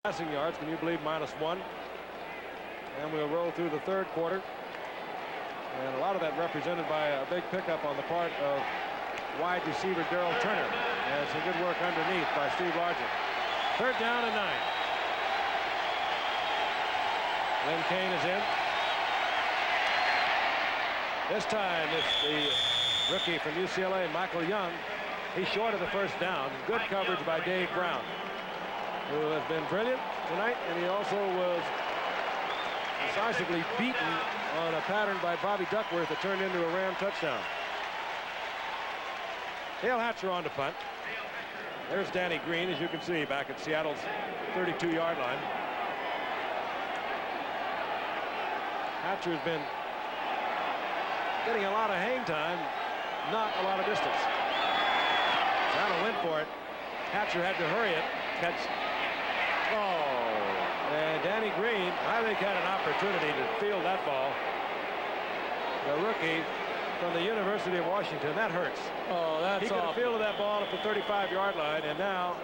passing yards. Can you believe -1? And we'll roll through the third quarter. And a lot of that represented by a big pickup on the part of wide receiver Darrell Turner. And some good work underneath by Steve Largent. Third down and 9. Lynn Kane is in. This time it's the rookie from UCLA, Michael Young. He's short of the first down. Good coverage by Dave Brown, who has been brilliant tonight, and he also was decisively beaten on a pattern by Bobby Duckworth that turned into a Ram touchdown. Dale Hatcher on to punt. There's Danny Green, as you can see, back at Seattle's 32-yard line. Hatcher's been getting a lot of hang time, not a lot of distance. Seattle went for it. Hatcher had to hurry it. Catch. Oh, and Danny Green, I think, had an opportunity to field that ball. The rookie from the University of Washington. That hurts. Oh, that's awful. He could have fielded that ball at the 35-yard line, and now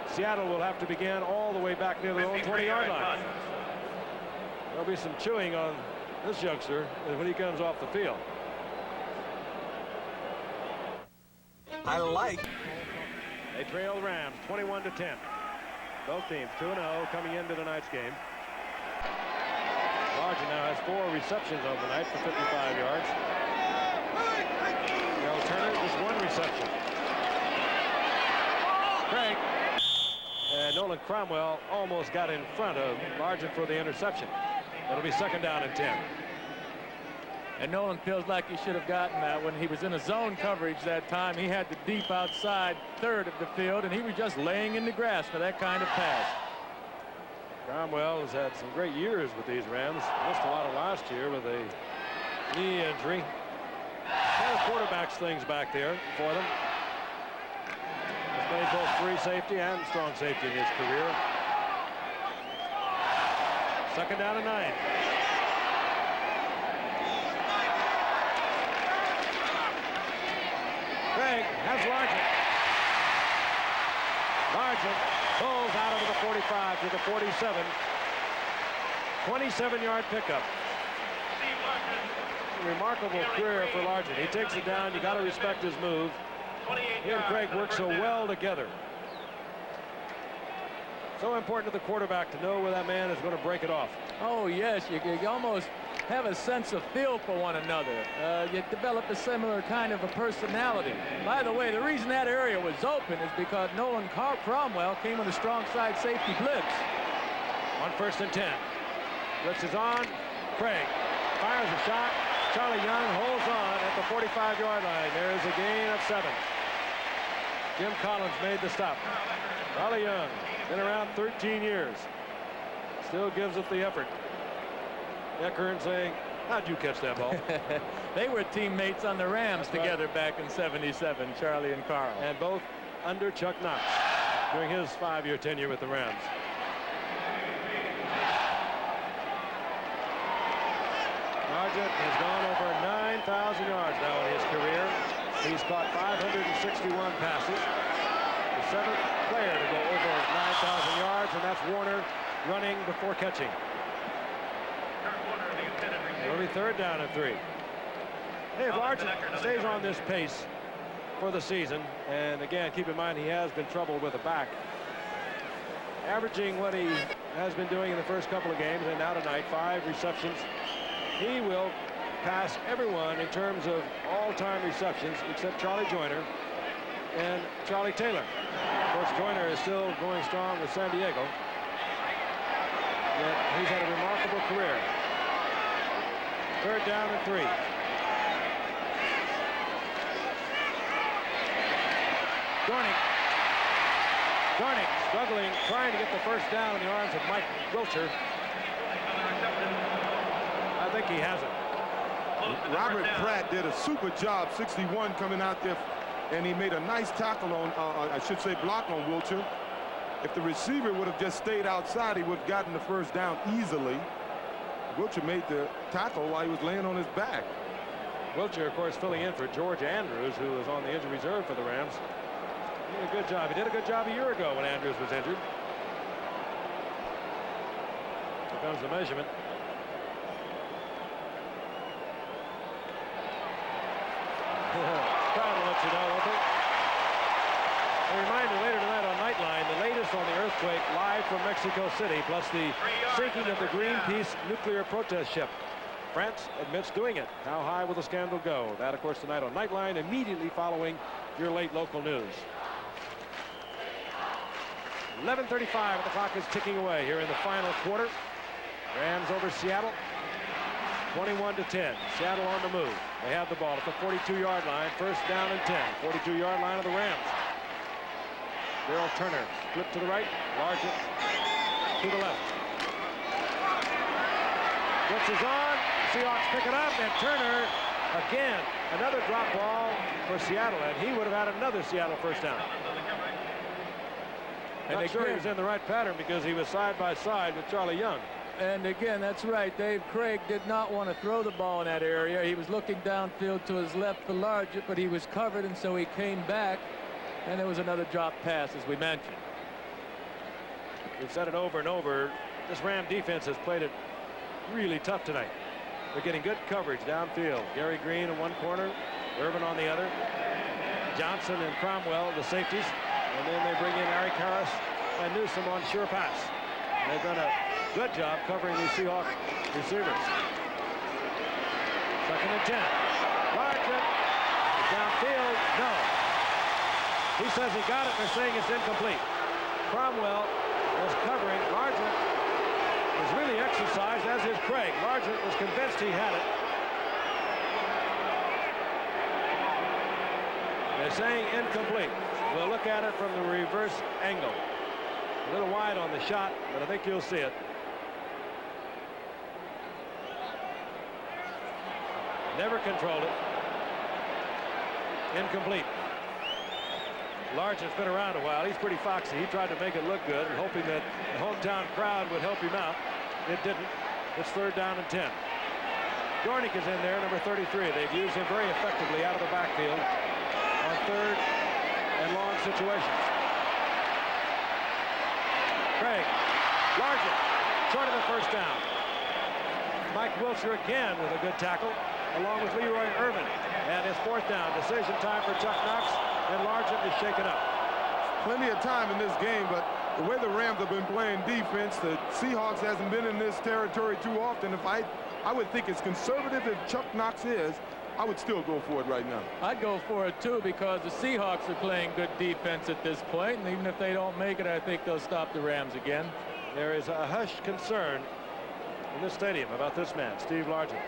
Seattle will have to begin all the way back near their own 20-yard line. There'll be some chewing on this youngster when he comes off the field. I like. They trail the Rams 21-10. Both teams 2-0 coming into tonight's game. Largent now has 4 receptions on the night for 55 yards. Darrell Turner just 1 reception. Craig and Nolan Cromwell almost got in front of Largent for the interception. It'll be second down and 10. And Nolan feels like he should have gotten that when he was in a zone coverage that time. He had the deep outside third of the field, and he was just laying in the grass for that kind of pass. Cromwell has had some great years with these Rams. Missed a lot of last year with a knee injury. Kind of quarterbacks things back there for them. He's played both free safety and strong safety in his career. Second down and 9. Craig has Largent. Largent pulls out of the 45 to the 47. 27-yard pickup. A remarkable career for Largent. He takes it down. You got to respect his move. He and Craig work so well together. So important to the quarterback to know where that man is going to break it off. Oh, yes. You almost have a sense of feel for one another. You develop a similar kind of a personality. By the way, the reason that area was open is because Nolan Cromwell came with a strong side safety blitz. On 1st and 10. Blitz is on. Craig fires a shot. Charlie Young holds on at the 45-yard line. There is a gain of 7. Jim Collins made the stop. Charlie Young, been around 13 years. Still gives it the effort. Eckern saying, how'd you catch that ball? They were teammates on the Rams together back in '77, Charlie and Carl. And both under Chuck Knox during his 5-year tenure with the Rams. Largent has gone over 9,000 yards now in his career. He's caught 561 passes. The 7th player to go over 9,000 yards, and that's Warner running before catching. It'll be third down and 3. Hey, if Largent stays on this pace for the season, and again, keep in mind he has been troubled with a back, averaging what he has been doing in the first couple of games, and now tonight, 5 receptions, he will pass everyone in terms of all-time receptions except Charlie Joyner and Charlie Taylor. Of course, Joyner is still going strong with San Diego. Yet he's had a remarkable career. Third down and 3. Dornick struggling, trying to get the first down in the arms of Mike Wilcher. I think he has it. Robert Pratt did a super job, 61, coming out there, and he made a nice tackle on, I should say block on Wilcher. If the receiver would have just stayed outside, he would have gotten the first down easily. Wilcher made the tackle while he was laying on his back. Wilcher, of course, filling in for George Andrews, who was on the injured reserve for the Rams. He did a good job. He did a good job a year ago when Andrews was injured. comes the measurement. Crowd will let you know, won't it? A reminder later tonight on Nightline, the latest on the earthquake live from Mexico City, plus the sinking of the Greenpeace nuclear protest ship. France admits doing it. How high will the scandal go? That, of course, tonight on Nightline, immediately following your late local news. 11:35, and the clock is ticking away here in the final quarter. Rams over Seattle, 21-10. Seattle on the move. They have the ball at the 42-yard line. First down and 10. 42-yard line of the Rams. Darrell Turner, flip to the right, Largent to the left. Blitz is on. Seahawks pick it up, and Turner again, another drop ball for Seattle, and he would have had another Seattle first down. And not sure he was in the right pattern because he was side by side with Charlie Young. And again, that's right. Dave Craig did not want to throw the ball in that area. He was looking downfield to his left for Largent, but he was covered, and so he came back, and there was another drop pass, as we mentioned. We've said it over and over. This Ram defense has played it really tough tonight. They're getting good coverage downfield. Gary Green in one corner, Irvin on the other. Johnson and Cromwell, the safeties. And then they bring in Eric Harris and Newsom on sure pass. And they've done a good job covering these Seahawks receivers. Second and 10. Largent downfield. No. He says he got it. They're saying it's incomplete. Cromwell was covering. Largent was really exercised, as is Craig. Largent was convinced he had it. They're saying incomplete. We'll look at it from the reverse angle. A little wide on the shot, but I think you'll see it. Never controlled it. Incomplete. Largent's been around a while. He's pretty foxy. He tried to make it look good, and hoping that the hometown crowd would help him out. It didn't. It's third down and 10. Dornick is in there, number 33. They've used him very effectively out of the backfield on third and long situations. Craig, Largent, short of the first down. Mike Wiltshire again with a good tackle, along with Leroy Irvin. And his fourth down. Decision time for Chuck Knox, and Largent is shaken up. Plenty of time in this game, but the way the Rams have been playing defense, the Seahawks hasn't been in this territory too often. If I would think as conservative as Chuck Knox is, I would still go for it right now. I'd go for it, too, because the Seahawks are playing good defense at this point, and even if they don't make it, I think they'll stop the Rams again. There is a hushed concern in this stadium about this man, Steve Largent.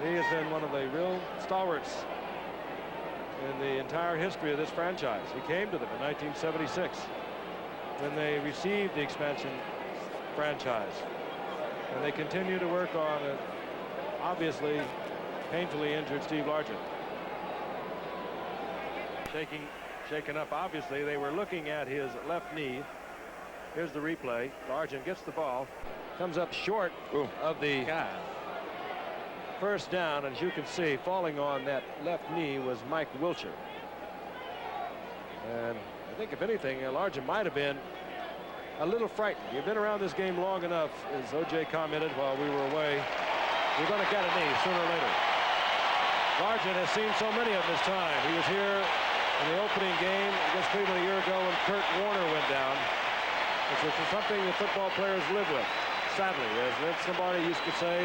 He has been one of the real stalwarts in the entire history of this franchise. He came to them in 1976 when they received the expansion franchise. And they continue to work on it, obviously painfully injured Steve Largent. Shaken up, obviously. They were looking at his left knee. Here's the replay. Largent gets the ball, comes up short of the first down. As you can see, falling on that left knee was Mike Wiltshire. And I think, if anything, Largent might have been a little frightened. You've been around this game long enough, as O.J. commented while we were away. You're going to get a knee sooner or later. Largent has seen so many of them this time. He was here in the opening game against Cleveland a year ago when Kurt Warner went down. Which is something that football players live with, sadly. As Vince Lombardi used to say,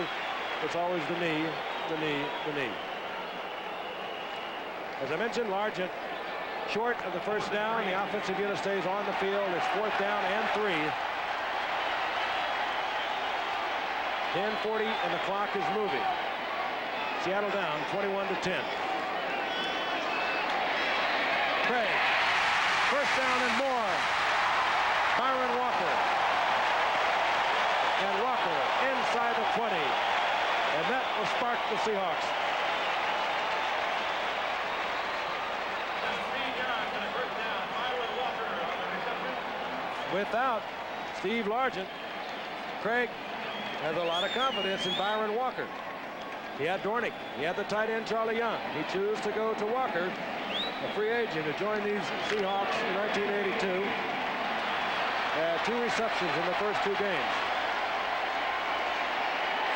it's always the knee, the knee, the knee. As I mentioned, Largent short of the first down. The offensive unit stays on the field. It's fourth down and 3. 10:40 and the clock is moving. Seattle down 21-10. Craig, first down and more. Byron Walker. And Walker inside the 20. And that will spark the Seahawks. Without Steve Largent, Craig has a lot of confidence in Byron Walker. He had Dornick. He had the tight end Charlie Young. He chose to go to Walker, a free agent who joined these Seahawks in 1982. Had 2 receptions in the first 2 games.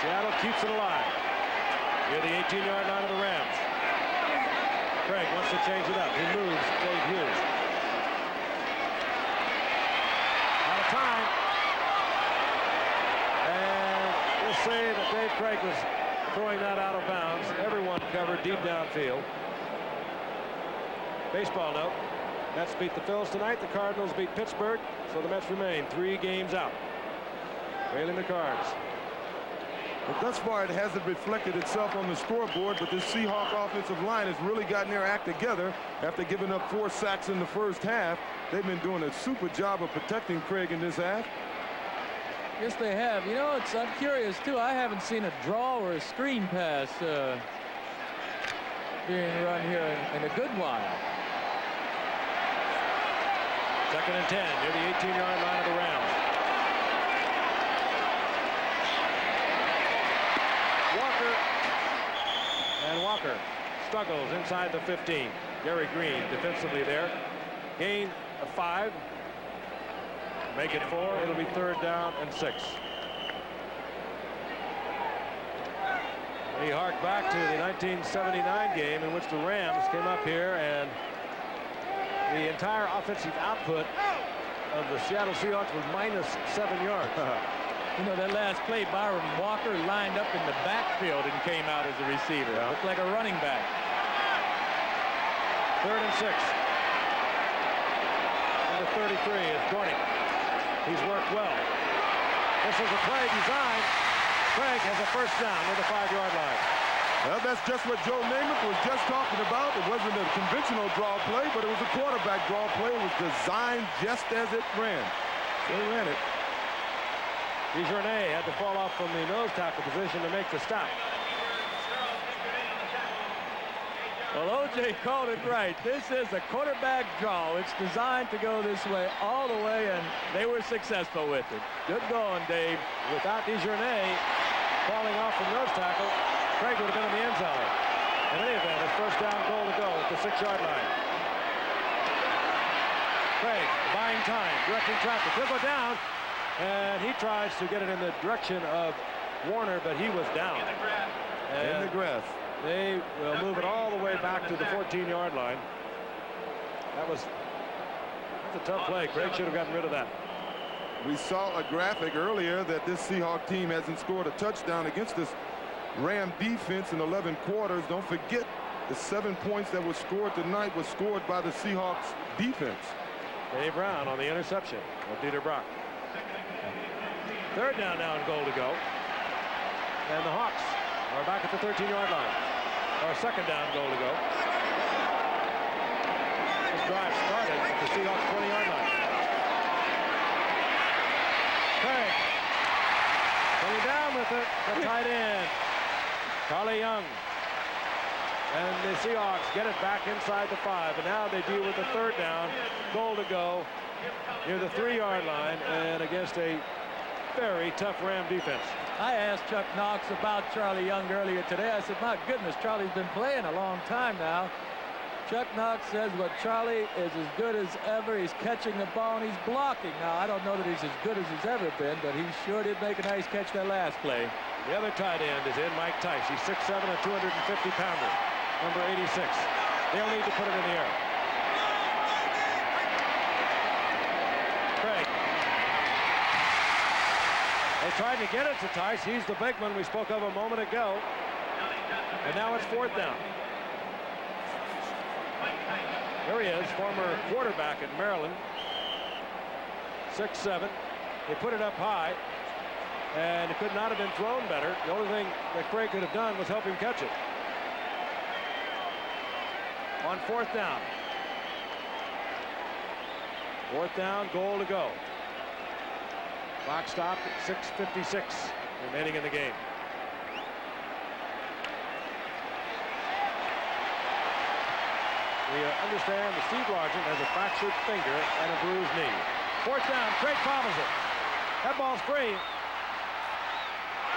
Seattle keeps it alive. Near the 18-yard line of the Rams. Craig wants to change it up. He moves Dave Hughes. Out of time. And we'll say that Dave Craig was throwing that out of bounds. Everyone covered deep downfield. Baseball note. Mets beat the Phils tonight. The Cardinals beat Pittsburgh. So the Mets remain 3 games out. Trailing the Cards. But thus far, it hasn't reflected itself on the scoreboard, but this Seahawks offensive line has really gotten their act together after giving up 4 sacks in the first half. They've been doing a super job of protecting Craig in this half. Yes, they have. You know, I'm curious, too. I haven't seen a draw or a screen pass being run here in a good while. 2nd and 10 near the 18-yard line of the Rams. Walker struggles inside the 15. Gary Green defensively there. Gain of 5. Make it 4. It'll be 3rd down and 6. We hark back to the 1979 game in which the Rams came up here and the entire offensive output of the Seattle Seahawks was -7 yards. You know, that last play, Byron Walker lined up in the backfield and came out as a receiver. Yeah. Looked like a running back. 3rd and 6. Number 33 is Dornick. He's worked well. This is a play designed. Craig has a 1st down near the 5-yard line. Well, that's just what Joe Namath was just talking about. It wasn't a conventional draw play, but it was a quarterback draw play. It was designed just as it ran. They ran it. DeJournay had to fall off from the nose tackle position to make the stop. Well, O.J. called it right. This is a quarterback draw. It's designed to go this way all the way, and they were successful with it. Good going, Dave. Without DeJournay falling off from nose tackle, Craig would have been in the end zone. In any event, his 1st down goal to go at the 6-yard line. Craig buying time, directing traffic. He'll go down. And he tries to get it in the direction of Warner, but he was down. In the grass. They will move it all the way back to the 14-yard line. That's a tough play. Craig should have gotten rid of that. We saw a graphic earlier that this Seahawks team hasn't scored a touchdown against this Ram defense in 11 quarters. Don't forget the 7 points that were scored tonight was scored by the Seahawks defense. Dave Brown on the interception of Dieter Brock. 3rd down now and goal to go. And the Hawks are back at the 13-yard line. Or 2nd down goal to go. This drive started at the Seahawks 20-yard line. Craig coming down with it. The tight end, Charlie Young. And the Seahawks get it back inside the 5. And now they deal with the 3rd down goal to go near the 3-yard line and against a very tough Ram defense. I asked Chuck Knox about Charlie Young earlier today. I said, my goodness, Charlie's been playing a long time now. Chuck Knox says, well, Charlie is as good as ever. He's catching the ball and he's blocking. Now, I don't know that he's as good as he's ever been, but he sure did make a nice catch that last play. The other tight end is in, Mike Tice. He's 6'7", a 250-pounder, number 86. They'll need to put it in the air. Craig. They tried to get it to Tice. He's the big one we spoke of a moment ago. And now it's 4th down. There he is, former quarterback at Maryland. 6'7". They put it up high. And it could not have been thrown better. The only thing that Craig could have done was help him catch it. On 4th down. 4th down, goal to go. Clock stopped at 6:56 remaining in the game. We understand that Steve Largent has a fractured finger and a bruised knee. 4th down, Craig fumbles it. That ball's free.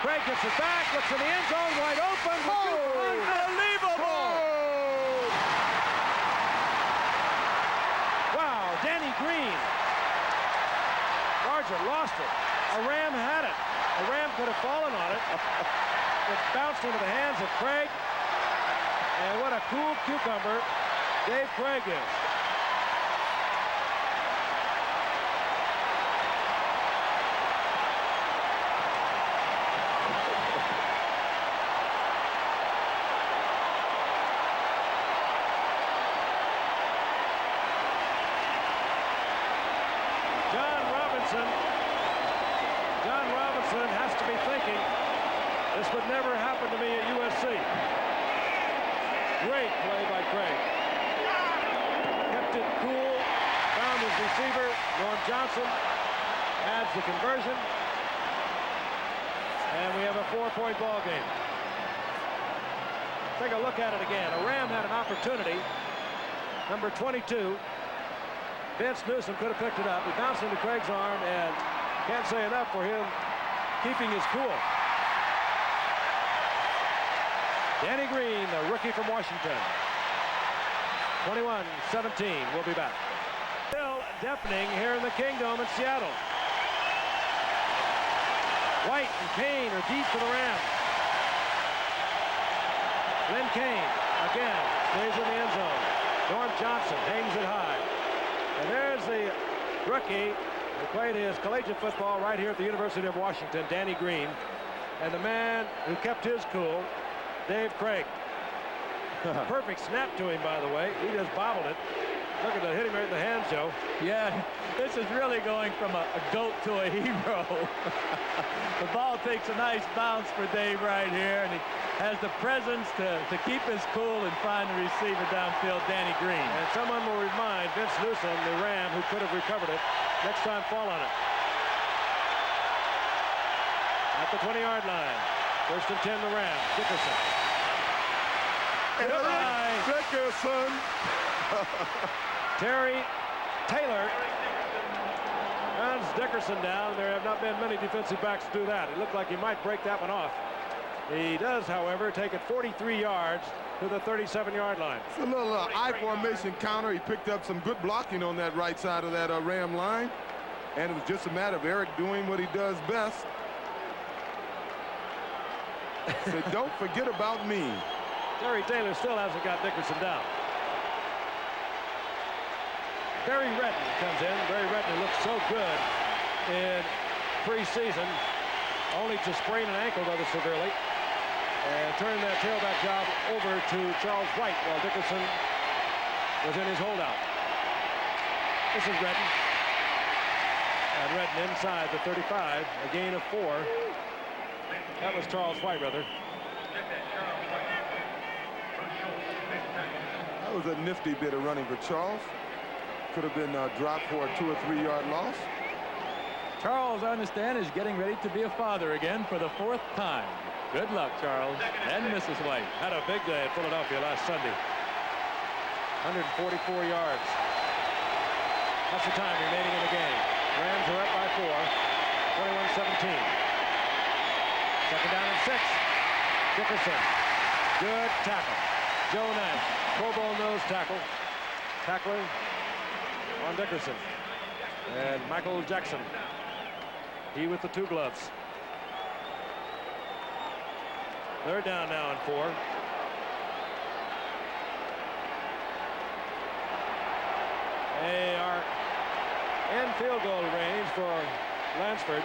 Craig gets it back, looks in the end zone, wide open. Oh, unbelievable! Oh. Wow, Danny Green. Largent lost it. A Ram had it. A Ram could have fallen on it. It bounced into the hands of Craig. And what a cool cucumber Dave Craig is. John Robinson has to be thinking, this would never happen to me at USC. Great play by Craig. Kept it cool, found his receiver. Norm Johnson adds the conversion. And we have a 4-point ball game. Take a look at it again. A Ram had an opportunity. Number 22. Vince Newsom could have picked it up. He bounced into Craig's arm, and can't say enough for him keeping his cool. Danny Green, the rookie from Washington. 21-17. We'll be back. Still deafening here in the Kingdome in Seattle. White and Kane are deep for the Rams. Glenn Kane again stays in the end zone. Norm Johnson hangs it high. And there's the rookie who played his collegiate football right here at the University of Washington, Danny Green. And the man who kept his cool, Dave Craig. Perfect snap to him, by the way. He just bobbled it. Look at that, hit him right in the hands, Joe. Yeah, this is really going from a goat to a hero. The ball takes a nice bounce for Dave right here, and he has the presence to keep his cool and find the receiver downfield, Danny Green. And someone will remind Vince Newsom, the Ram, who could have recovered it, next time fall on it. At the 20-yard line. First and 10, the Rams. Dickerson. Dickerson. Terry Taylor runs Dickerson down. There have not been many defensive backs to do that. It looked like he might break that one off. He does, however, take it 43 yards to the 37-yard line. It's a little I formation counter. He picked up some good blocking on that right side of that Ram line. And it was just a matter of Eric doing what he does best. So don't forget about me. Terry Taylor still hasn't got Dickerson down. Barry Redden comes in. Barry Redden looked so good in preseason, only to sprain an ankle rather severely, and turned that tailback job over to Charles White while Dickerson was in his holdout. This is Redden. And Redden inside the 35, a gain of 4. That was Charles White, rather. That was a nifty bit of running for Charles. Could have been dropped for a 2 or 3 yard loss. Charles, I understand, is getting ready to be a father again for the 4th time. Good luck, Charles and Mrs. White. Had a big day at Philadelphia last Sunday. 144 yards. That's the time remaining in the game. Rams are up by 4. 21-17. Second down and 6. Dickerson. Good tackle. Joe Nash. Pro Bowl nose tackle. Tackling on Dickerson. And Michael Jackson. He with the 2 gloves. Third down now and 4. They are in field goal range for Lansford,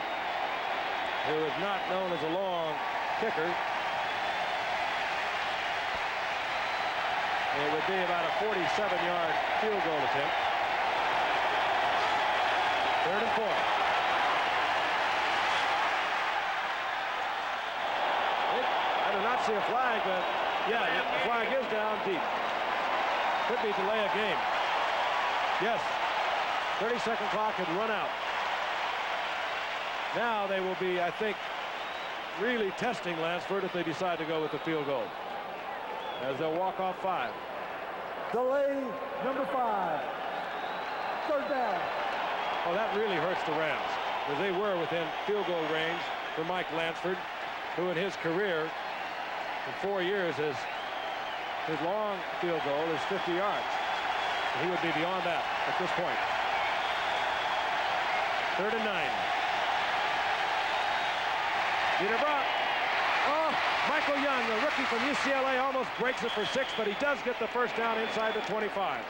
who is not known as a long kicker. It would be about a 47-yard field goal attempt. Third and 4. I do not see a flag, but yeah, the flag is down deep. Could be delay of game. Yes, 30-second clock had run out. Now they will be, I think, really testing Lansford if they decide to go with the field goal, as they'll walk off 5. Delay number 5. Third down. Oh, that really hurts the Rams, because they were within field goal range for Mike Lansford, who in his career, in 4 years, his long field goal is 50 yards. So he would be beyond that at this point. Third and 9. Peter Brock. Oh, Michael Young, the rookie from UCLA, almost breaks it for 6, but he does get the first down inside the 25.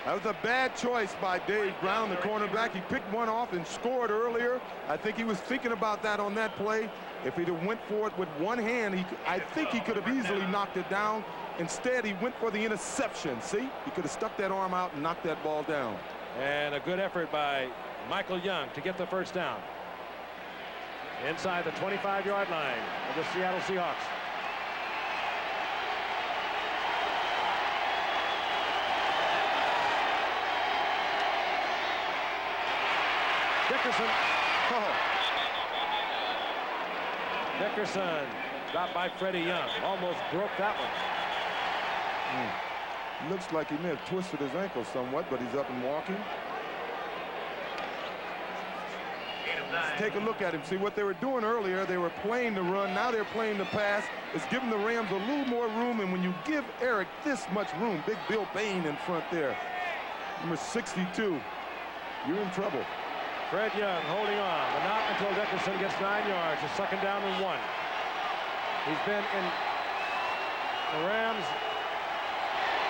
That was a bad choice by Dave Brown, the cornerback. He picked one off and scored earlier. I think he was thinking about that on that play. If he'd have went for it with one hand, I think he could have easily knocked it down. Instead, he went for the interception. See, he could have stuck that arm out and knocked that ball down. And a good effort by Michael Young to get the first down. Inside the 25-yard line of the Seattle Seahawks. Dickerson. Oh. Dickerson dropped by Freddie Young. Almost broke that one. Looks like he may have twisted his ankle somewhat, but he's up and walking. Let's take a look at him. See what they were doing earlier. They were playing the run. Now they're playing the pass. It's giving the Rams a little more room. And when you give Eric this much room, big Bill Bain in front there, number 62, you're in trouble. Fred Young holding on, but not until Dickerson gets 9 yards. It's second down and 1. He's been in the Rams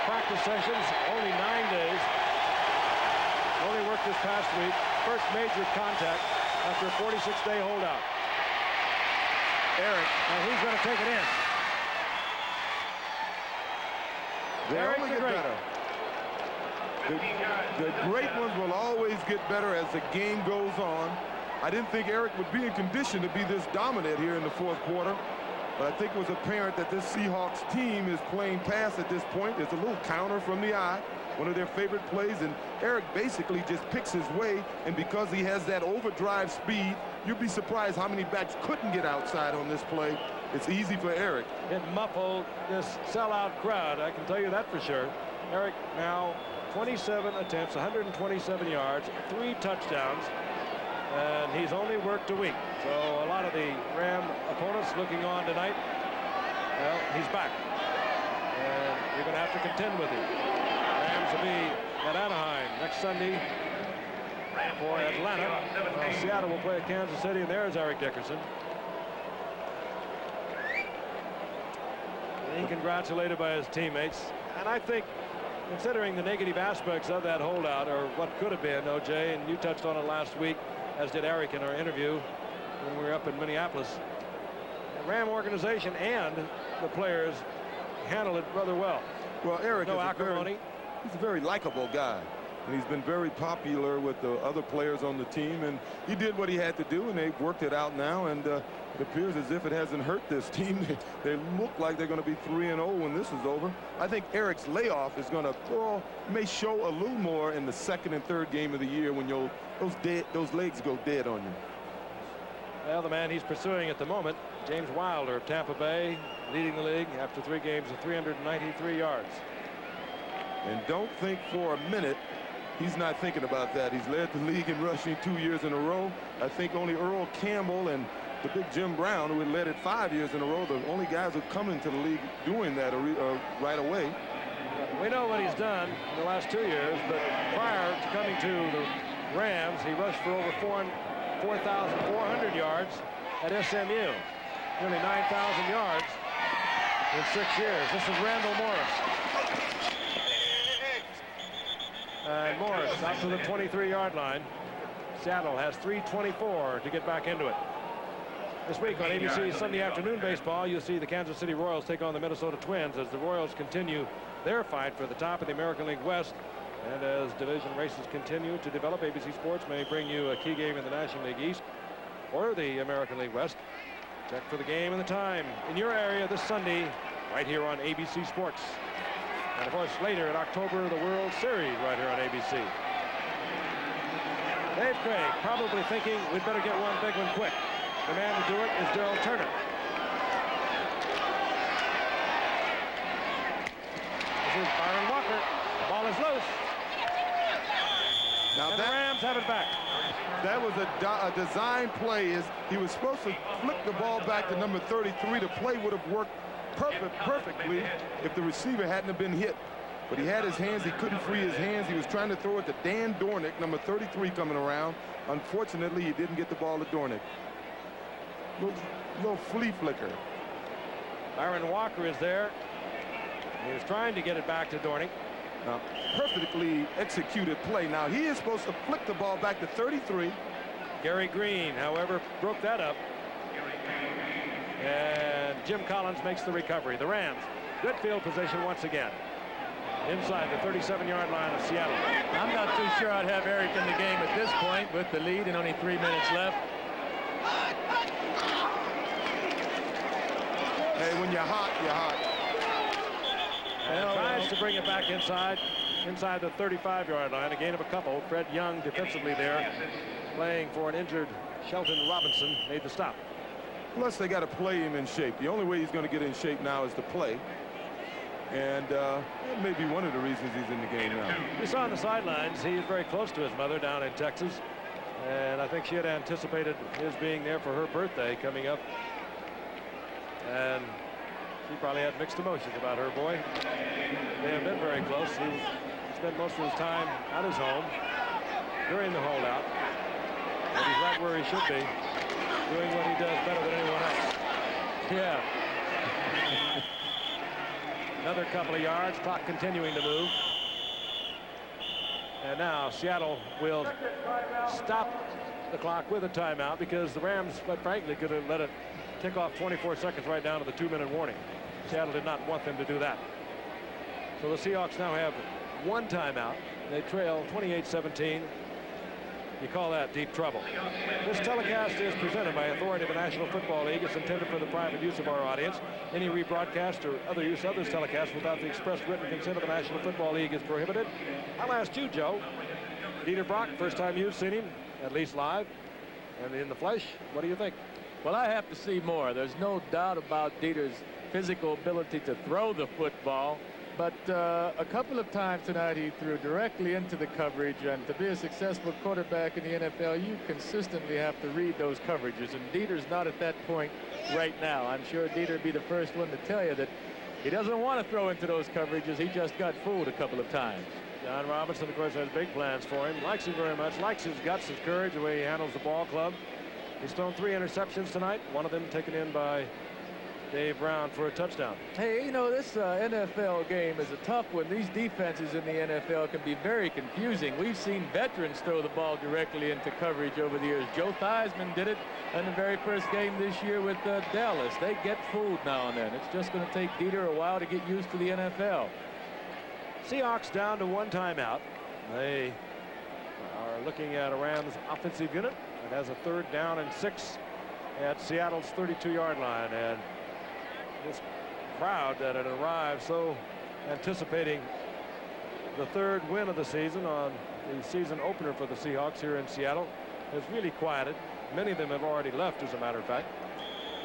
practice sessions only 9 days. Only worked this past week. First major contact after a 46-day holdout. Eric, and he's going to take it in. They Eric only the get Great. better. The great ones will always get better as the game goes on. I didn't think Eric would be in condition to be this dominant here in the fourth quarter. But I think it was apparent that this Seahawks team is playing pass at this point. There's a little counter from the eye, one of their favorite plays, and Eric basically just picks his way, and because he has that overdrive speed, you'd be surprised how many backs couldn't get outside on this play. It's easy for Eric. It muffled this sellout crowd, I can tell you that for sure. Eric now 27 attempts, 127 yards, 3 touchdowns, and he's only worked a week. So a lot of the Ram opponents looking on tonight, well, he's back. And you're going to have to contend with him. Rams will be at Anaheim next Sunday for Atlanta. Seattle will play at Kansas City, and there's Eric Dickerson. Being congratulated by his teammates. And I think, considering the negative aspects of that holdout, or what could have been, OJ, and you touched on it last week, as did Eric in our interview when we were up in Minneapolis, the Ram organization and the players handled it rather well. Well, Eric No is acrimony. he's a very likable guy. And he's been very popular with the other players on the team. And he did what he had to do, and they've worked it out now. And it appears as if it hasn't hurt this team. They look like they're going to be 3-0 when this is over. I think Eric's layoff is going to may show a little more in the second and third game of the year when those legs go dead on you. Well, the man he's pursuing at the moment, James Wilder of Tampa Bay, leading the league after 3 games of 393 yards. And don't think for a minute he's not thinking about that. He's led the league in rushing 2 years in a row. I think only Earl Campbell and the big Jim Brown, who had led it 5 years in a row, the only guys who come into the league doing that right away. We know what he's done in the last 2 years, but prior to coming to the Rams, he rushed for over 4,400 yards at SMU. Nearly 9,000 yards in 6 years. This is Randall Morris. And Morris out to the 23-yard line. Seattle has 3:24 to get back into it. This week on ABC Sunday Afternoon Baseball, you'll see the Kansas City Royals take on the Minnesota Twins as the Royals continue their fight for the top of the American League West. And as division races continue to develop, ABC Sports may bring you a key game in the National League East or the American League West. Check for the game and the time in your area this Sunday right here on ABC Sports. And of course later in October, the World Series right here on ABC. Dave Craig probably thinking we'd better get one big one quick. The man to do it is Darrell Turner. This is Byron Walker. The ball is loose. Now And the Rams have it back. That was a design play. He was supposed to flick the ball back to number 33. The play would have worked perfectly if the receiver hadn't have been hit. But he had his hands. He couldn't free his hands. He was trying to throw it to Dan Dornick, number 33, coming around. Unfortunately, he didn't get the ball to Dornick. Little flea flicker. Byron Walker is there. He was trying to get it back to Dorning. Now, perfectly executed play. Now, he is supposed to flick the ball back to 33. Gary Green, however, broke that up. And Jim Collins makes the recovery. The Rams, good field position once again. Inside the 37-yard line of Seattle. I'm not too sure I'd have Eric in the game at this point with the lead and only 3 minutes left. Hey, when you're hot, you're hot. And tries to bring it back inside the 35-yard line. A gain of a couple. Fred Young defensively there, playing for an injured Shelton Robinson, made the stop. Plus, they got to play him in shape. The only way he's going to get in shape now is to play. And that may be one of the reasons he's in the game now. We saw on the sidelines, he is very close to his mother down in Texas. And I think she had anticipated his being there for her birthday coming up. And she probably had mixed emotions about her boy. They have been very close. He spent most of his time at his home during the holdout. But he's right where he should be, doing what he does better than anyone else. Yeah. Another couple of yards, clock continuing to move. And now Seattle will stop the clock with a timeout because the Rams, quite frankly, could have let it tick off 24 seconds right down to the 2-minute warning. Seattle did not want them to do that. So the Seahawks now have one timeout. They trail 28-17. You call that deep trouble. This telecast is presented by authority of the National Football League. It's intended for the private use of our audience. Any rebroadcast or other use of this telecast without the express written consent of the National Football League is prohibited. I'll ask you, Joe. Dieter Brock, first time you've seen him, at least live and in the flesh. What do you think? Well, I have to see more. There's no doubt about Dieter's physical ability to throw the football. But a couple of times tonight he threw directly into the coverage, and to be a successful quarterback in the NFL, you consistently have to read those coverages, and Dieter's not at that point right now. I'm sure Dieter would be the first one to tell you that he doesn't want to throw into those coverages. He just got fooled a couple of times. John Robinson, of course, has big plans for him. Likes him very much. Likes his guts, his courage, the way he handles the ball club. He's thrown 3 interceptions tonight. One of them taken in by Dave Brown for a touchdown. Hey, you know, this NFL game is a tough one. These defenses in the NFL can be very confusing. We've seen veterans throw the ball directly into coverage over the years. Joe Theismann did it in the very first game this year with Dallas. They get fooled now and then. It's just going to take Dieter a while to get used to the NFL. Seahawks down to one timeout. They are looking at a Rams offensive unit that has a 3rd down and 6 at Seattle's 32-yard line. And this crowd that had arrived so anticipating the 3rd win of the season on the season opener for the Seahawks here in Seattle has really quieted. Many of them have already left, as a matter of fact.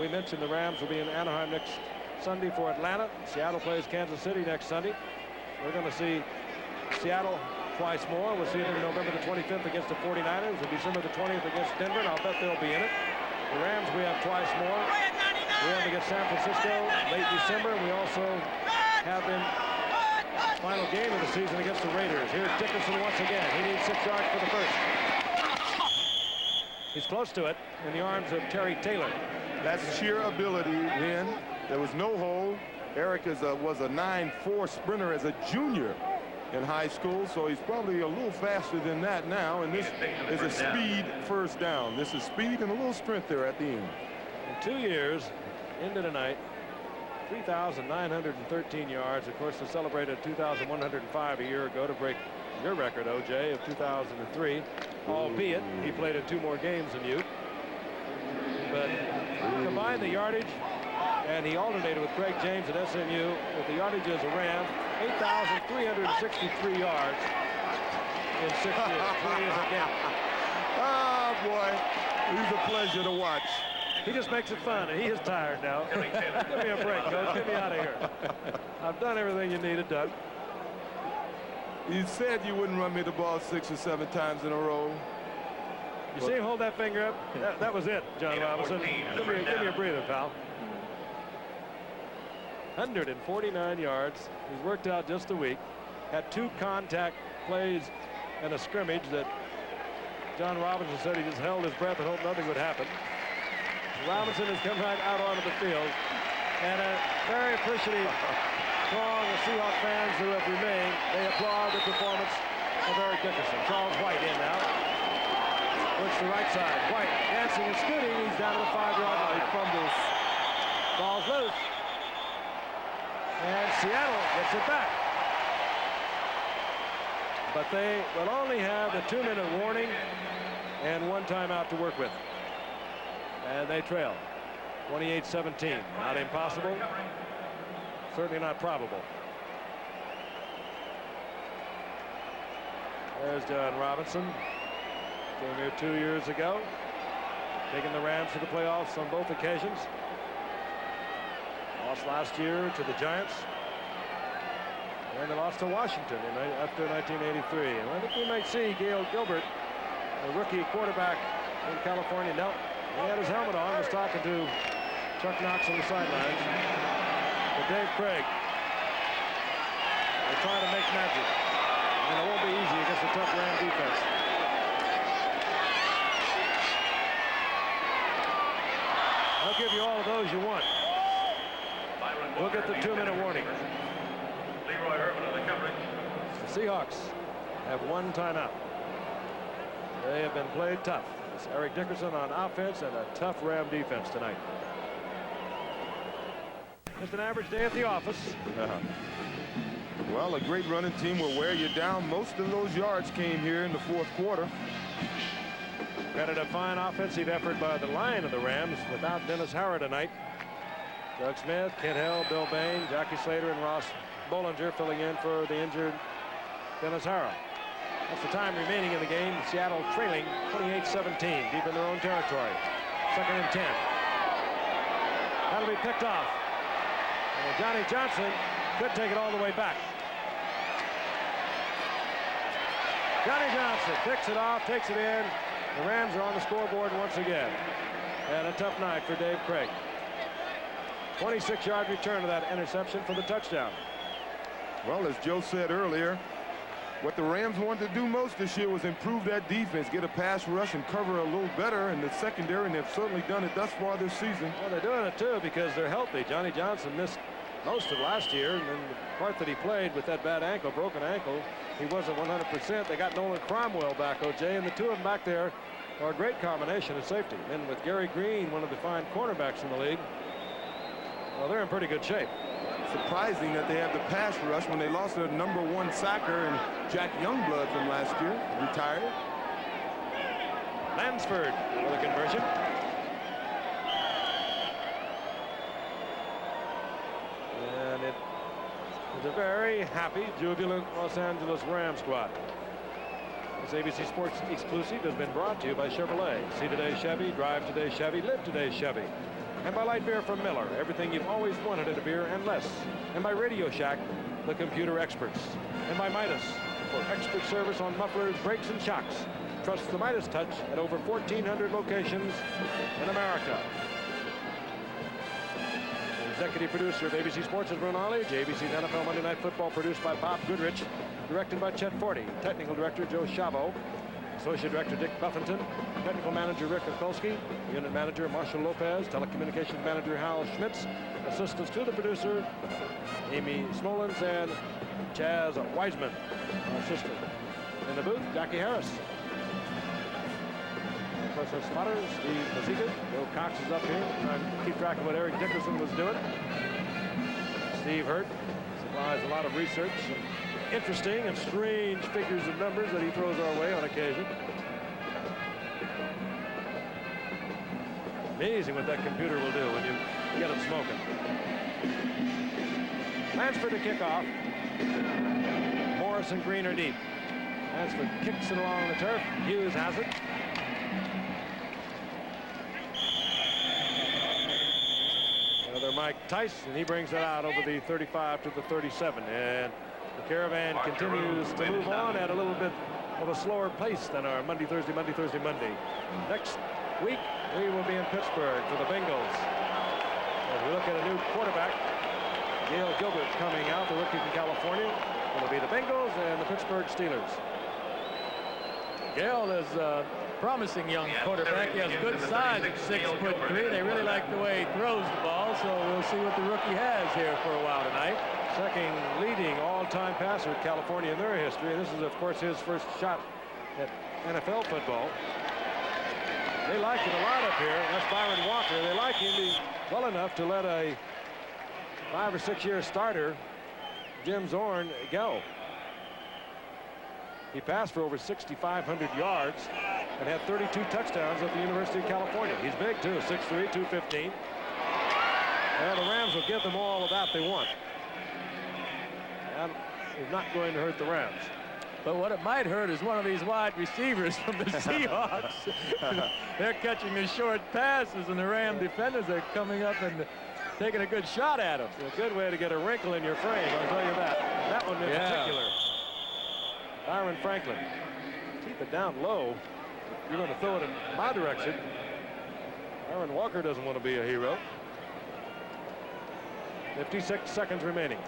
We mentioned the Rams will be in Anaheim next Sunday for Atlanta. Seattle plays Kansas City next Sunday. We're going to see Seattle twice more. We'll see them November the 25th against the 49ers and December the 20th against Denver, and I'll bet they'll be in it. The Rams we have twice more. We have against San Francisco late December. We also have them final game of the season against the Raiders. Here's Dickerson once again. He needs 6 yards for the first. He's close to it in the arms of Terry Taylor. That's sheer ability, Lynn. There was no hole. Eric was a 9.4 sprinter as a junior in high school, so he's probably a little faster than that now, and this is a speed first down. This is speed and a little strength there at the end. In 2 years, into tonight, 3,913 yards. Of course, they celebrated 2,105 a year ago to break your record, OJ, of 2003, albeit he played in 2 more games than you. But combine the yardage, and he alternated with Craig James at SMU with the yardage as a Ram, 8,363 yards in 6 years. 2 years again. Oh, boy. He's a pleasure to watch. He just makes it fun, and he is tired now. Give me a break, Coach. Get me out of here. I've done everything you needed done. You said you wouldn't run me the ball 6 or 7 times in a row. You see him hold that finger up? That was it, John Robinson. Give me a breather, pal. 149 yards. He's worked out just a week. Had 2 contact plays and a scrimmage that John Robinson said he just held his breath and hoped nothing would happen. Robinson has come right out onto the field. And a very appreciative throng of Seahawk fans who have remained. They applaud the performance of Eric Dickerson. Charles White in now. Puts the right side. White dancing and scooting. He's down to the 5-yard line. He fumbles. Ball's loose. And Seattle gets it back. But they will only have the 2-minute warning and 1 timeout to work with. And they trail 28-17. Not impossible. Certainly not probable. There's John Robinson. Came here 2 years ago. Taking the Rams to the playoffs on both occasions. Lost last year to the Giants. And they lost to Washington after 1983. And I think we might see Gail Gilbert, a rookie quarterback in California. No, he had his helmet on, was talking to Chuck Knox on the sidelines. But Dave Craig, they're trying to make magic. And it won't be easy against a tough Ram defense. I'll give you all of those you want. We'll get the 2-minute warning. The Seahawks have 1 timeout. They have been played tough. It's Eric Dickerson on offense and a tough Ram defense tonight. Just an average day at the office. Well, a great running team will wear you down. Most of those yards came here in the 4th quarter. Credit a fine offensive effort by the line of the Rams without Dennis Howard tonight. Doug Smith, Kent Hill, Bill Bain, Jackie Slater, and Ross Bollinger filling in for the injured Dennis Howard. That's the time remaining in the game. Seattle trailing 28-17 deep in their own territory. 2nd and 10. That'll be picked off. And Johnny Johnson could take it all the way back. Johnny Johnson picks it off, takes it in. The Rams are on the scoreboard once again. And a tough night for Dave Craig. 26-yard return of that interception for the touchdown. Well, as Joe said earlier, what the Rams wanted to do most this year was improve that defense, get a pass rush and cover a little better in the secondary, and they've certainly done it thus far this season. Well, they're doing it too because they're healthy. Johnny Johnson missed most of last year, and then the part that he played with that bad ankle, broken ankle, he wasn't 100%. They got Nolan Cromwell back, O.J., and the 2 of them back there are a great combination of safety. And with Gary Green, one of the fine cornerbacks in the league, well, they're in pretty good shape. Surprising that they have the pass rush when they lost their #1 sacker and Jack Youngblood from last year, retired. Lansford with a conversion. And it is a very happy, jubilant Los Angeles Rams squad. This ABC Sports exclusive has been brought to you by Chevrolet. See today Chevy, drive today Chevy, live today Chevy. And by light beer from Miller, everything you've always wanted in a beer and less. And by Radio Shack, the computer experts. And by Midas, for expert service on mufflers, brakes, and shocks. Trust the Midas touch at over 1,400 locations in America. The executive producer of ABC Sports is Ron Ollie. ABC's NFL Monday Night Football produced by Bob Goodrich. Directed by Chet Forty. Technical director Joe Chavo. Associate Director Dick Buffington, Technical Manager Rick Okolski, Unit Manager Marshall Lopez, Telecommunications Manager Hal Schmitz, assistants to the producer Amy Smolens and Chaz Wiseman, our assistant. In the booth, Jackie Harris. Of course, our spotter, Steve Maziga. Joe Cox is up here trying to keep track of what Eric Dickerson was doing. Steve Hurt supplies a lot of research and interesting and strange figures and numbers that he throws our way on occasion. Amazing what that computer will do when you get it smoking. Lansford to kick off. Morris and Green are deep. Lansford kicks it along the turf. Hughes has it. Another Mike Tice, and he brings it out over the 35 to the 37. And the Caravan continues to move on at a little bit of a slower pace than our Monday, Thursday, Monday, Thursday, Monday. Next week, we will be in Pittsburgh for the Bengals. As we look at a new quarterback, Gail Gilbert's coming out, the rookie from California. It'll be the Bengals and the Pittsburgh Steelers. Gale is a promising young quarterback. He has good size at 6'3". They really like the way he throws the ball, so we'll see what the rookie has here for a while tonight. Second leading all-time passer at California in their history. And this is, of course, his first shot at NFL football. They like it a lot up here. That's Byron Walker. They like him well enough to let a 5 or 6 year starter, Jim Zorn, go. He passed for over 6,500 yards and had 32 touchdowns at the University of California. He's big, too, 6'3", 215. Well, the Rams will give them all of that they want. That is not going to hurt the Rams. But what it might hurt is one of these wide receivers from the Seahawks. They're catching the short passes, and the Ram defenders are coming up and taking a good shot at him. It's a good way to get a wrinkle in your frame, I'll tell you that. That one in particular. Byron Franklin. Keep it down low. You're going to throw it in my direction. Byron Walker doesn't want to be a hero. 56 seconds remaining.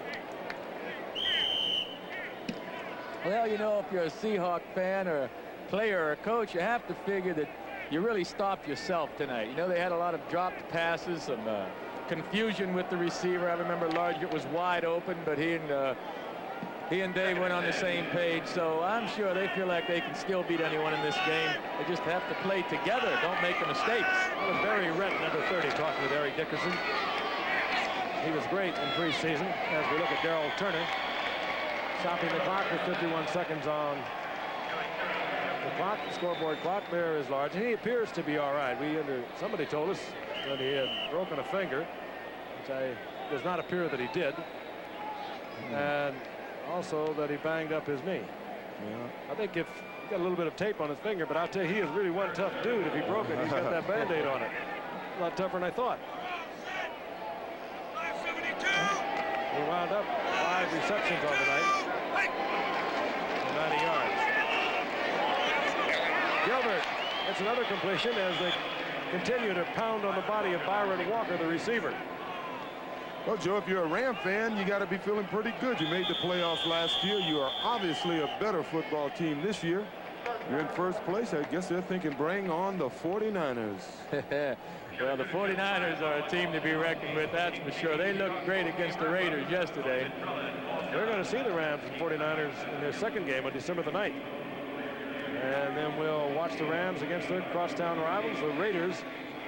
Well, you know, if you're a Seahawk fan or a player or a coach, you have to figure that you really stopped yourself tonight. You know, they had a lot of dropped passes, some confusion with the receiver. I remember Largett was wide open, but he and Dave went on the same page. So I'm sure they feel like they can still beat anyone in this game. They just have to play together. Don't make the mistakes. That was Barry Rent, number 30, talking with Eric Dickerson. He was great in preseason. As we look at Darrell Turner, stopping the clock with 51 seconds on the clock. The scoreboard clock there is large, and he appears to be all right. Somebody told us that he had broken a finger, which does not appear that he did, and also that he banged up his knee. I think if he got a little bit of tape on his finger, but I'll tell you, he is really one tough dude. If he broke it, he's got that Band-Aid on it. A lot tougher than I thought. He wound up 5 receptions on the night. 90 yards. Gilbert gets another completion as they continue to pound on the body of Byron Walker, the receiver. Well, Joe, if you're a Ram fan, you got to be feeling pretty good. You made the playoffs last year. You are obviously a better football team this year. You're in first place. I guess they're thinking bring on the 49ers. Well, the 49ers are a team to be reckoned with, that's for sure. They looked great against the Raiders yesterday. We're going to see the Rams and 49ers in their second game on December the 9th. And then we'll watch the Rams against their crosstown rivals, the Raiders.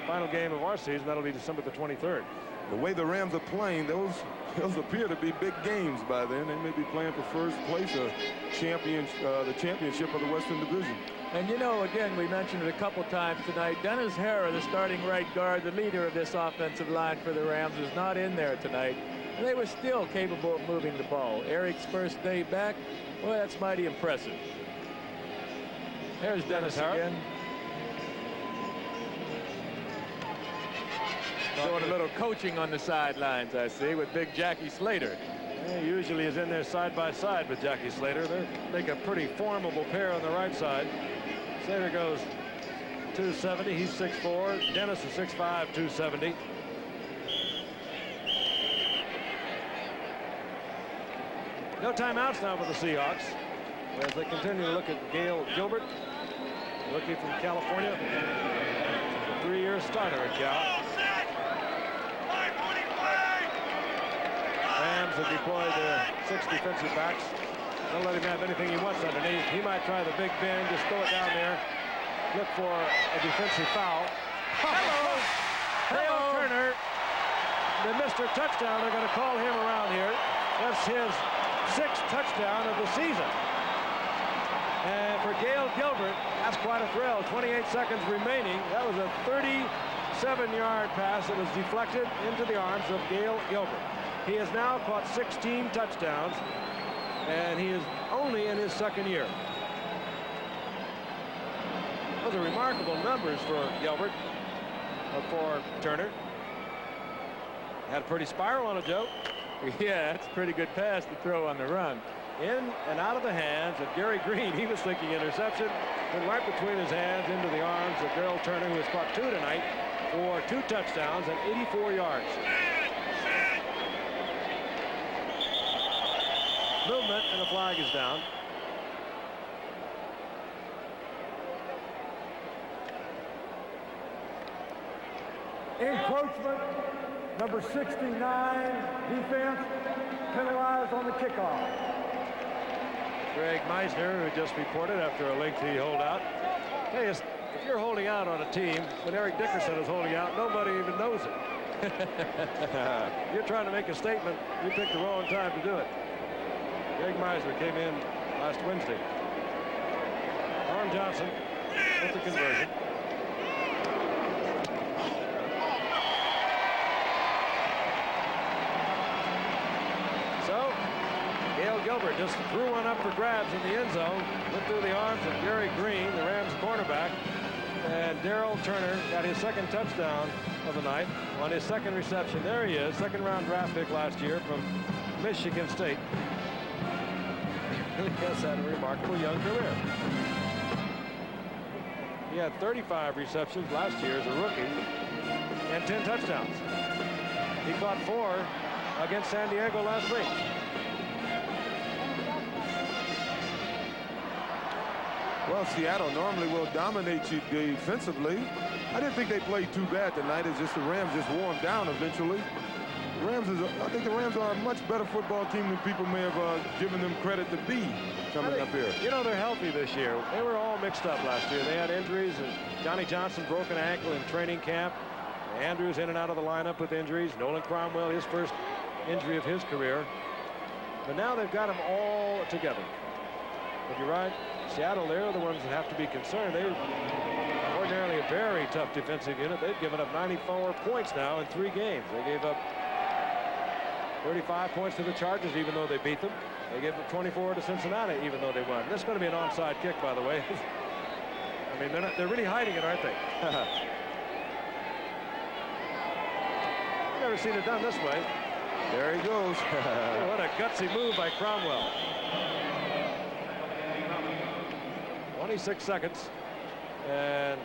Final game of our season, that'll be December the 23rd. The way the Rams are playing, those appear to be big games by then. They may be playing for first place, the championship of the Western Division. And you know, again, we mentioned it a couple times tonight. Dennis Harrah, the starting right guard, the leader of this offensive line for the Rams, is not in there tonight. And they were still capable of moving the ball. Eric's first day back, well, that's mighty impressive. There's Dennis again. Doing a little coaching on the sidelines, I see, with big Jackie Slater. He usually is in there side by side with Jackie Slater. They make a pretty formidable pair on the right side. Slater goes 270. He's 6'4". Dennis is 6'5", 270. No timeouts now for the Seahawks as they continue to look at Gail Gilbert, rookie from California, a 3-year starter at Cal. Rams have deployed their 6 defensive backs. Don't let him have anything he wants underneath. He might try the big bend, just throw it down there, look for a defensive foul. Hello, Turner. The Mr. Touchdown, they're going to call him around here. That's his 6th touchdown of the season. And for Gail Gilbert, that's quite a thrill. 28 seconds remaining. That was a 37-yard pass that was deflected into the arms of Gail Gilbert. He has now caught 16 touchdowns, and he is only in his 2nd year. Those are remarkable numbers for Gilbert, or for Turner. Had a pretty spiral on it, Joe. Yeah, that's a pretty good pass to throw on the run. In and out of the hands of Gary Green. He was thinking interception, and right between his hands into the arms of Darrell Turner, who has caught 2 tonight for 2 touchdowns and 84 yards. Movement, and the flag is down. Encroachment, number 69, defense, penalized on the kickoff. Greg Meisner, who just reported after a lengthy holdout. Hey, if you're holding out on a team, when Eric Dickerson is holding out, nobody even knows it. You're trying to make a statement. You picked the wrong time to do it. Greg Meisner came in last Wednesday. Norm Johnson with the conversion. So, Gail Gilbert just threw one up for grabs in the end zone. Went through the arms of Gary Green, the Rams cornerback. And Darrell Turner got his second touchdown of the night on his second reception. There he is, second-round draft pick last year from Michigan State. He has had a remarkable young career. He had 35 receptions last year as a rookie and 10 touchdowns. He caught 4 against San Diego last week. Well, Seattle normally will dominate you defensively. I didn't think they played too bad tonight. It's just the Rams just wore them down eventually. I think the Rams are a much better football team than people may have given them credit to be coming up here. You know, they're healthy this year. They were all mixed up last year. They had injuries, and Johnny Johnson broke an ankle in training camp. Andrews in and out of the lineup with injuries. Nolan Cromwell, his first injury of his career. But now they've got them all together. But you're right, Seattle, they're the ones that have to be concerned. They're ordinarily a very tough defensive unit. They've given up 94 points now in 3 games. They gave up 35 points to the Chargers, even though they beat them. They gave up 24 to Cincinnati, even though they won. This is going to be an onside kick, by the way. I mean, they're really hiding it, aren't they? I've never seen it done this way. There he goes. Oh, what a gutsy move by Cromwell. 26 seconds. And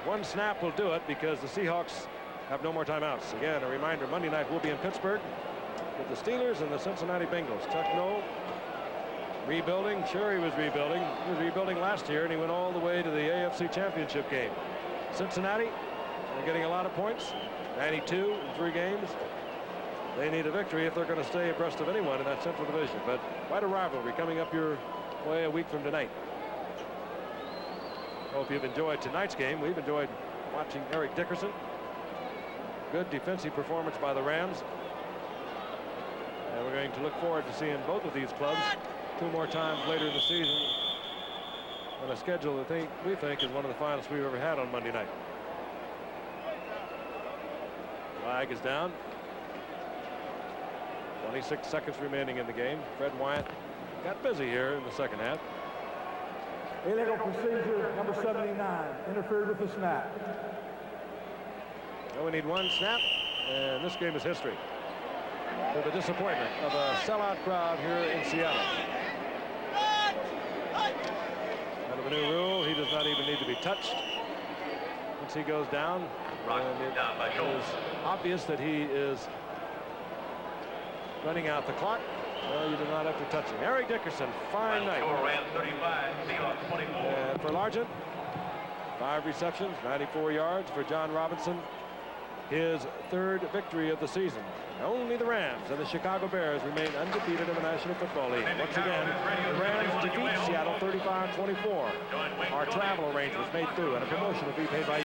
1 snap will do it because the Seahawks have no more timeouts. Again, a reminder, Monday night we'll be in Pittsburgh with the Steelers and the Cincinnati Bengals. Chuck Noll rebuilding. Sure, he was rebuilding. He was rebuilding last year, and he went all the way to the AFC Championship game. Cincinnati, they're getting a lot of points. 92 in 3 games. They need a victory if they're going to stay abreast of anyone in that Central Division. But quite a rivalry coming up your way a week from tonight. Hope you've enjoyed tonight's game. We've enjoyed watching Eric Dickerson. Good defensive performance by the Rams. And we're going to look forward to seeing both of these clubs 2 more times later in the season on a schedule that we think is one of the finest we've ever had on Monday night. Flag is down. 26 seconds remaining in the game. Fred Wyatt got busy here in the second half. Illegal procedure, number 79, interfered with the snap. So we need 1 snap, and this game is history. To the disappointment of a sellout crowd here in Seattle. Under the new rule, he does not even need to be touched once he goes down. And it is obvious that he is running out the clock. Well, you do not have to touch him. Eric Dickerson, fine night. And for Largent, 5 receptions, 94 yards for John Robinson. His 3rd victory of the season. Only the Rams and the Chicago Bears remain undefeated in the National Football League. Once again, the Rams defeat Seattle 35-24. Our travel arrangements made through and a promotional fee paid by